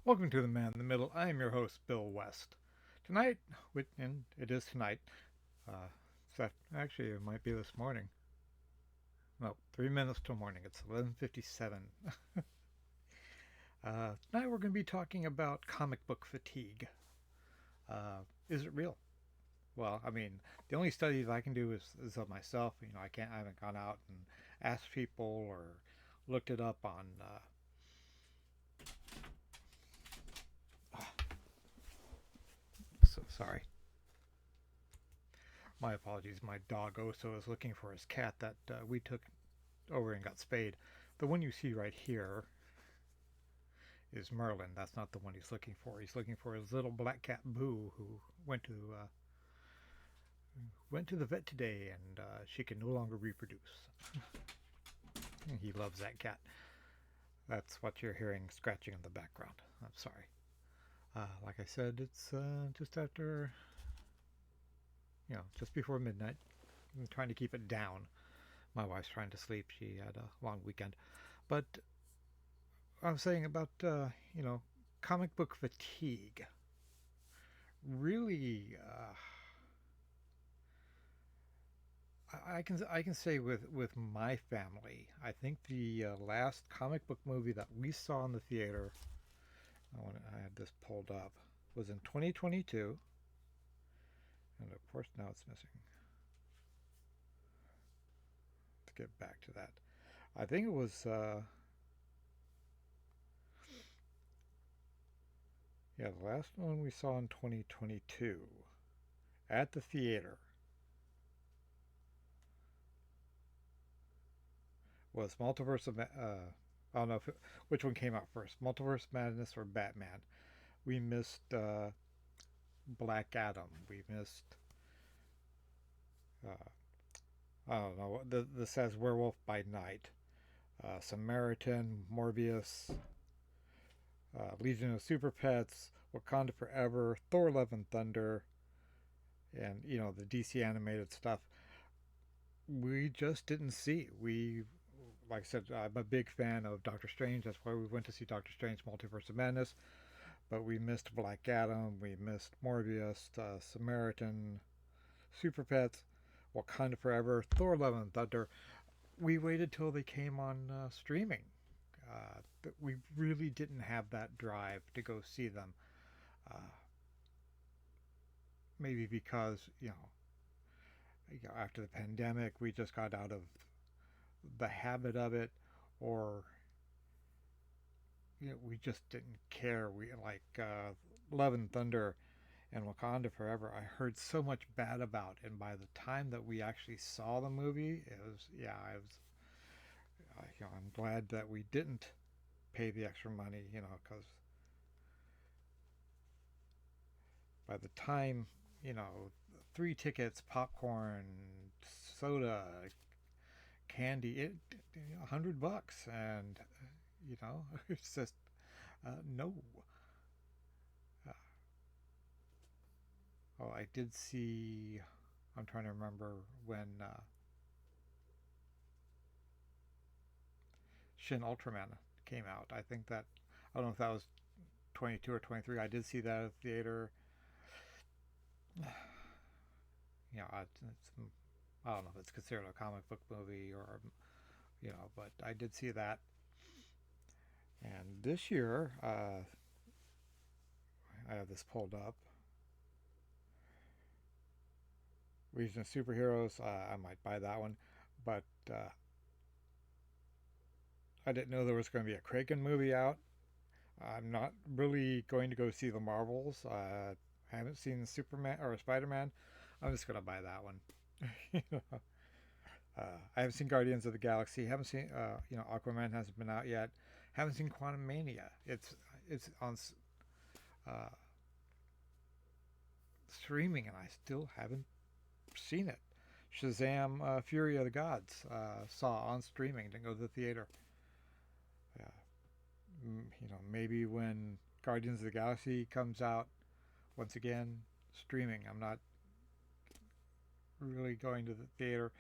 Welcome to The Man in the Middle. I am your host, Bill West. Tonight, and it is tonight, actually, it might be this morning. No, 3 minutes till morning. It's 11:57. Tonight we're going to be talking about comic book fatigue. Is it real? Well, I mean, the only studies I can do is of myself. I haven't gone out and asked people or looked it up on. Sorry. My apologies. My dog Oso is looking for his cat that we took over and got spayed. The one you see right here is Merlin. That's not the one he's looking for. He's looking for his little black cat Boo, who went to uh, went to the vet today, and she can no longer reproduce. He loves that cat. That's what you're hearing scratching in the background. I'm sorry. Like I said, it's just after, just before midnight. I'm trying to keep it down. My wife's trying to sleep. She had a long weekend. But I was saying about, comic book fatigue. Really, I can say with my family, I think the last comic book movie that we saw in the theater, I had this pulled up, was in 2022, and of course now it's missing. To get back to that, I think it was the last one we saw in 2022 at the theater was I don't know which one came out first, Multiverse Madness or Batman. We missed Black Adam. We missed uh, I don't know. This says Werewolf by Night, Samaritan, Morbius, Legion of Super Pets, Wakanda Forever, Thor: Love and Thunder, and the DC animated stuff. We just didn't see. Like I said, I'm a big fan of Doctor Strange. That's why we went to see Doctor Strange: Multiverse of Madness. But we missed Black Adam. We missed Morbius, Samaritan, Super Pets, Wakanda Forever, Thor: Love and Thunder. We waited till they came on streaming. We really didn't have that drive to go see them. Uh, Maybe because after the pandemic, we just got out of the habit of it, or we just didn't care. We like Love and Thunder and Wakanda Forever. I heard so much bad about, and by the time that we actually saw the movie, it was I was I'm glad that we didn't pay the extra money, because by the time, you know, three tickets, popcorn, soda, candy, $100, and it's just no. Uh, oh, I did see. I'm trying to remember when Shin Ultraman came out. I think that I don't know if that was 22 or 23. I did see that at the theater. I don't know if it's considered a comic book movie or but I did see that. And this year, I have this pulled up. Legion of Superheroes. I might buy that one, but I didn't know there was going to be a Kraken movie out. I'm not really going to go see the Marvels. I haven't seen Superman or Spider Man. I'm just going to buy that one. I haven't seen Guardians of the Galaxy. Haven't seen Aquaman hasn't been out yet. Haven't seen Quantum Mania. It's on uh, streaming, and I still haven't seen it. Shazam: Fury of the Gods saw on streaming. Didn't go to the theater. Yeah, maybe when Guardians of the Galaxy comes out once again, streaming. I'm not really going to the theater.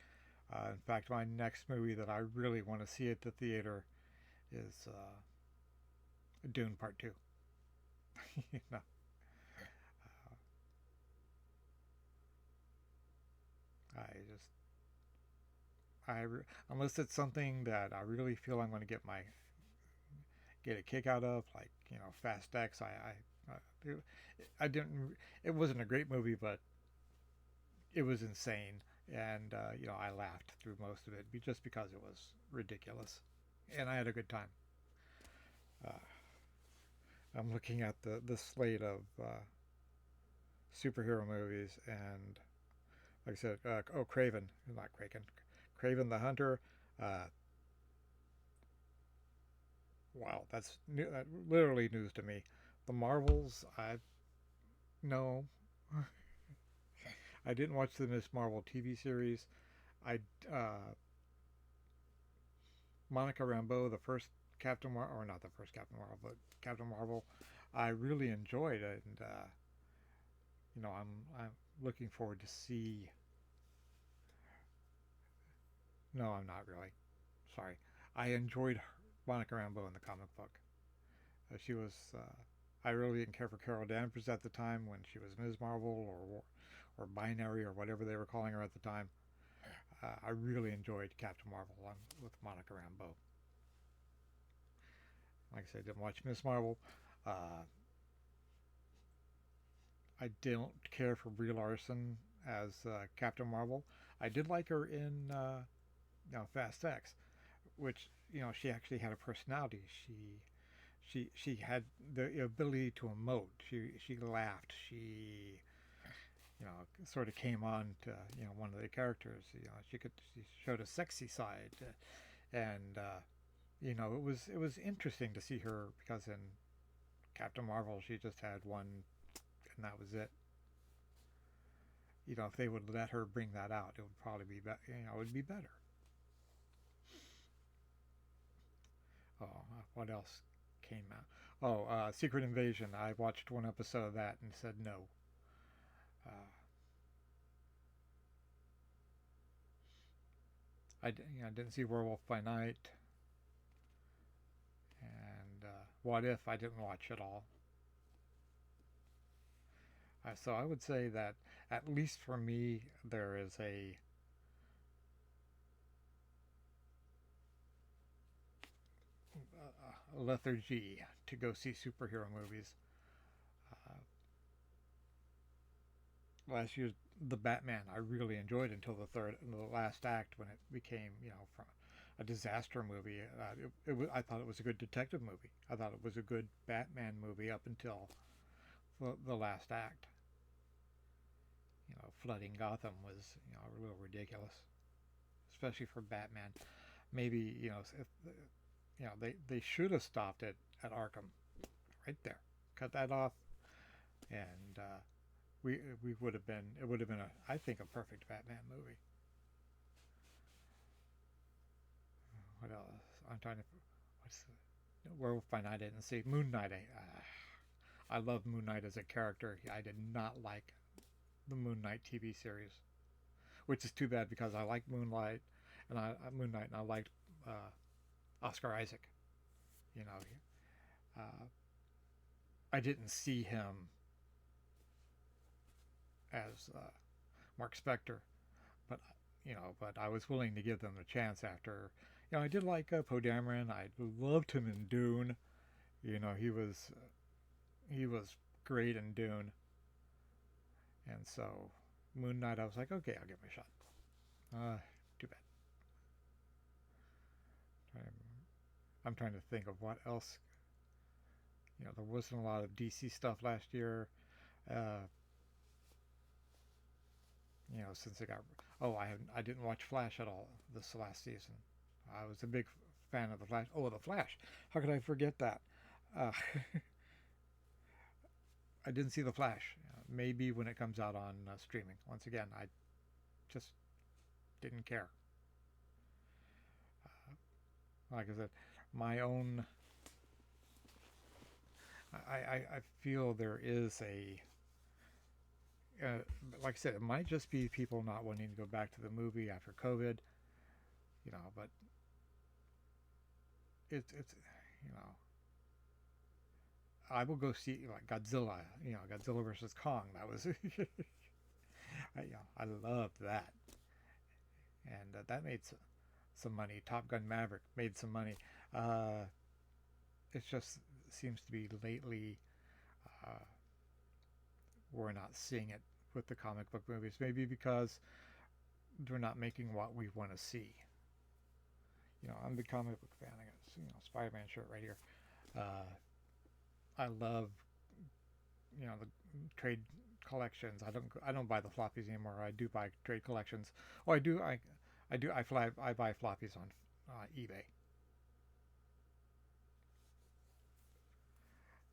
In fact, my next movie that I really want to see at the theater is Dune Part 2. you know, I just unless it's something that I really feel I'm going to get a kick out of, like Fast X. I didn't. It wasn't a great movie, but it was insane, and I laughed through most of it just because it was ridiculous, and I had a good time. Uh, I'm looking at the slate of superhero movies, and like I said, Craven, not Kraken, Craven the Hunter. Uh, wow, that's literally news to me. The Marvels, I no, I didn't watch the Miss Marvel TV series. I Monica Rambeau, the first Captain Marvel, or not the first Captain Marvel, but Captain Marvel, I really enjoyed it, and I'm looking forward to see. No, I'm not really. Sorry, I enjoyed Monica Rambeau in the comic book. She was. I really didn't care for Carol Danvers at the time when she was Ms. Marvel or Binary or whatever they were calling her at the time. I really enjoyed Captain Marvel with Monica Rambeau. Like I said, I didn't watch Miss Marvel. Uh, I don't care for Brie Larson as Captain Marvel. I did like her in Fast X, which she actually had a personality. She had the ability to emote. She laughed. She sort of came on to one of the characters. She showed a sexy side, and it was interesting to see her because in Captain Marvel she just had one, and that was it. If they would let her bring that out, it would probably it would be better. Oh, what else came out? Oh, Secret Invasion. I watched one episode of that and said no. Uh, I didn't see Werewolf by Night, and What If I didn't watch at all. So I would say that at least for me, there is a lethargy to go see superhero movies. Uh, Last year's The Batman I really enjoyed until the last act when it became from a disaster movie. I thought it was a good detective movie. I thought it was a good Batman movie up until the last act. Flooding Gotham was a little ridiculous, especially for Batman. Maybe if they should have stopped it at Arkham right there, cut that off, and we would have been it would have been I think a perfect Batman movie. What else? I'm trying to what's Werewolf by Night I didn't see. Moon Knight. I love Moon Knight as a character. I did not like the Moon Knight TV series, which is too bad because I like Moonlight and Moon Knight, and I liked uh, Oscar Isaac. You know, uh, I didn't see him as Mark Spector, but but I was willing to give them a chance after. I did like Poe Dameron. I loved him in Dune. He was great in Dune, and so Moon Knight, I was like, okay, I'll give him a shot. Too bad. I'm trying to think of what else. There wasn't a lot of DC stuff last year. Uh, since it got. Oh, I didn't watch Flash at all this last season. I was a big fan of the Flash. Oh, the Flash! How could I forget that? Uh, I didn't see the Flash. Maybe when it comes out on streaming. Once again, I just didn't care. Like I said, my own. I feel there is like I said, it might just be people not wanting to go back to the movie after COVID, but it's you know I will go see like Godzilla. Godzilla versus Kong. That was, I loved that, and that made some money. Top Gun Maverick made some money. Uh, it just seems to be lately uh, we're not seeing it with the comic book movies. Maybe because they're not making what we want to see. I'm a big comic book fan. I got Spider-Man shirt right here. Uh, I love the trade collections. I don't buy the floppies anymore. I do buy trade collections. Oh, I do. I buy floppies on eBay,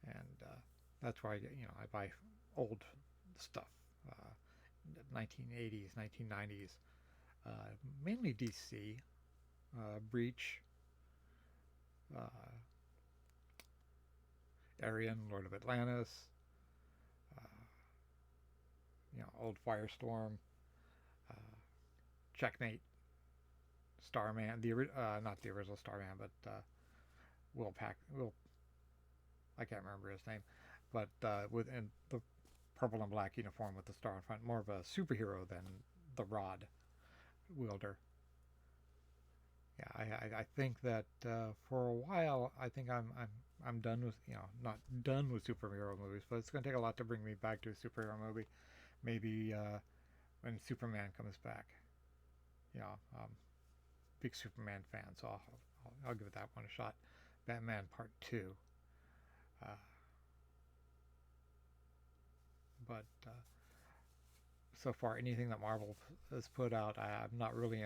and that's why I buy old stuff, 1980s, 1990s, mainly DC, Breach, uh, Arian, Lord of Atlantis, uh, old Firestorm, uh, Checkmate, Starman, not the original Starman, but Will I can't remember his name, but within the purple and black uniform with the star in front, more of a superhero than the rod wielder. Yeah, I think that for a while, I think I'm done with not done with superhero movies, but it's going to take a lot to bring me back to a superhero movie. Maybe when Superman comes back. You know, um, Big Superman fan, so I'll give that one a shot. Batman Part Two, uh, but so far anything that Marvel has put out, I'm not really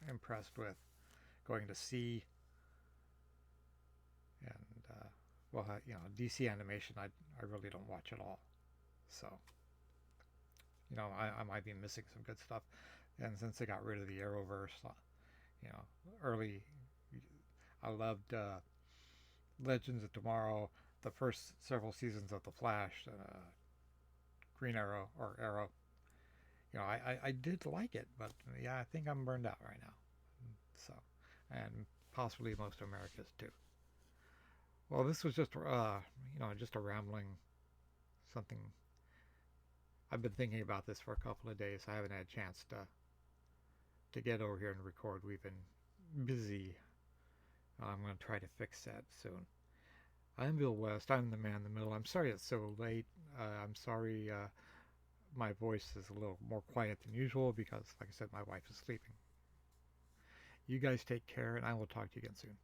impressed with. Going to see and DC animation, I really don't watch at all. So I might be missing some good stuff. And since they got rid of the Arrowverse, you know, early, I loved Legends of Tomorrow, the first several seasons of The Flash, Green Arrow or Arrow. I did like it, but yeah, I think I'm burned out right now. So, and possibly most of America's too. Well, this was just just a rambling something. I've been thinking about this for a couple of days. I haven't had a chance to get over here and record. We've been busy. I'm going to try to fix that soon. I'm Bill West. I'm the man in the middle. I'm sorry it's so late. I'm sorry my voice is a little more quiet than usual because, like I said, my wife is sleeping. You guys take care, and I will talk to you again soon.